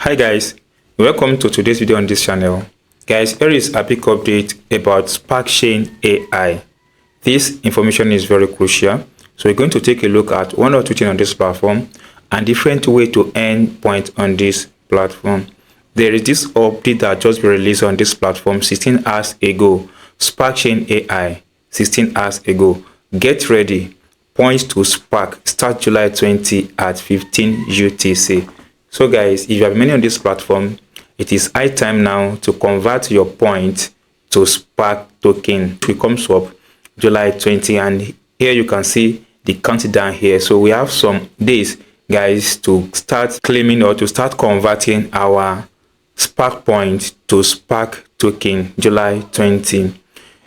Hi guys, welcome to today's video on this channel. Guys, here is a big update about SparkChain AI. This information is very crucial, so we're going to take a look at one or two things on this platform and different way to earn points on this platform. There is this update that just been released on this platform 16 hours ago. SparkChain AI 16 hours ago. Get ready. Points to Spark start July 20 at 15 UTC. So guys, if you have money on this platform, it is high time now to convert your point to Spark token. It comes up July 20, and here you can see the countdown here. So we have some days, guys, to start claiming or to start converting our Spark point to Spark token. July 20.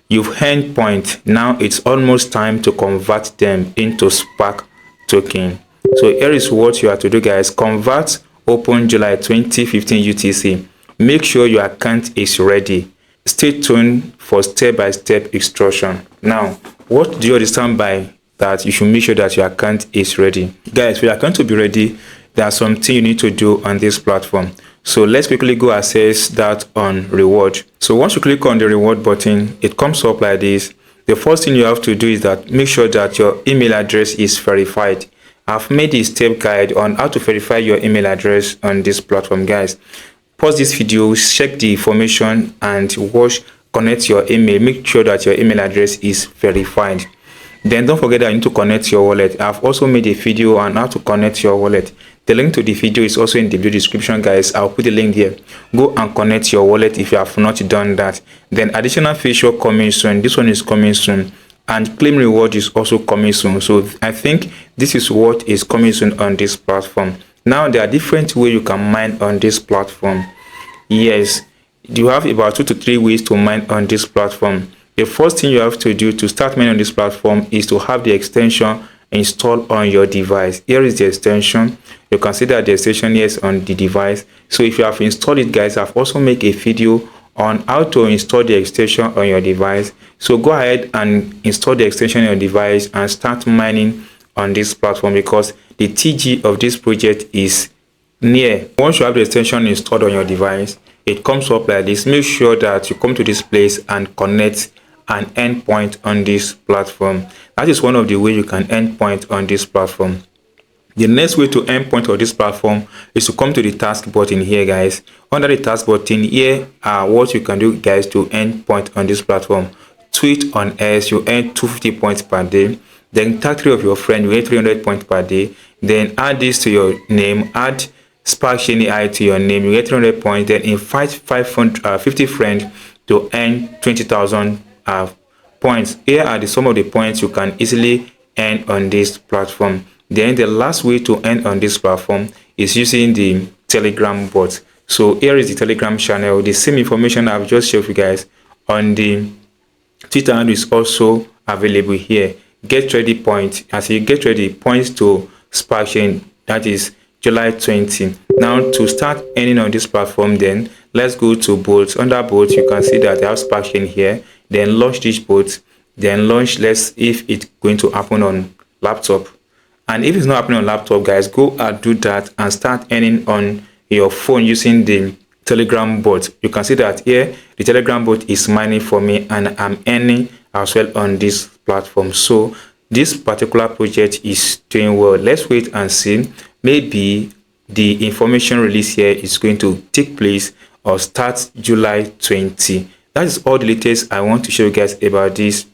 You've earned points. Now it's almost time to convert them into Spark token. So here is what you have to do, guys. Convert open July 2015 UTC. Make sure your account is ready. Stay tuned for step-by-step instruction. Now, what do you understand by that? You should make sure that your account is ready. Guys, for your account to be ready, there are some things you need to do on this platform. So let's quickly go assess that on reward. So once you click on the reward button, it comes up like this. The first thing you have to do is that make sure that your email address is verified. I've made a step guide on how to verify your email address on this platform, guys. Pause this video, check the information and connect your email. Make sure that your email address is verified. Then don't forget that you need to connect your wallet. I've also made a video on how to connect your wallet. The link to the video is also in the video description, guys. I'll put the link there. Go and connect your wallet if you have not done that. Then additional feature coming soon. This one is coming soon. And claim reward is also coming soon. So I think this is what is coming soon on this platform. Now there are different ways you can mine on this platform. Yes, you have about 2 to 3 ways to mine on this platform. The first thing you have to do to start mining on this platform is to have the extension installed on your device. Here is the extension. You can see that the extension is on the device. So if you have installed it, guys, I've also made a video on how to install the extension on your device. So go ahead and install the extension on your device and start mining on this platform, because the TG of this project is near. Once you have the extension installed on your device, it comes up like this. Make sure that you come to this place and connect an endpoint on this platform. That is one of the ways you can earn point on this platform. The next way to earn point on this platform is to come to the task button here, guys. Under the task button here are what you can do, guys, to earn point on this platform. Tweet on X, you earn 250 points per day. Then tag 3 of your friends, you earn 300 points per day. Then add this to your name, add SparkChain AI to your name, you get 300 points. Then invite 50 friends to earn 20,000 points. Here are the some of the points you can easily earn on this platform. Then the last way to earn on this platform is using the Telegram bot. So here is the Telegram channel. The same information I've just shared with you guys on the Twitter handle is also available here. Get ready point. As you get ready, points to SparkChain, that is July 20. Now to start earning on this platform, then let's go to bots. Under bots, you can see that I have SparkChain here. Then launch this bot. Then launch. Let's see if it's going to happen on laptop. And if it's not happening on laptop, guys, go and do that and start earning on your phone using the Telegram bot. You can see that here the Telegram bot is mining for me and I'm earning as well on this platform. So this particular project is doing well. Let's wait and see. Maybe the information release here is going to take place or start July 20. That is all the latest I want to show you guys about this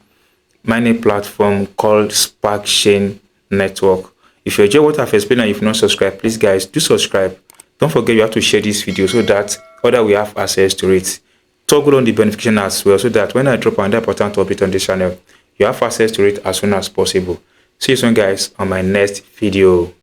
mining platform called SparkChain Network. If you enjoy what I've explained and if you've not subscribed, please, guys, do subscribe. Don't forget you have to share this video so that others will have access to it. Toggle on the notification as well so that when I drop another important update on this channel, you have access to it as soon as possible. See you soon, guys, on my next video.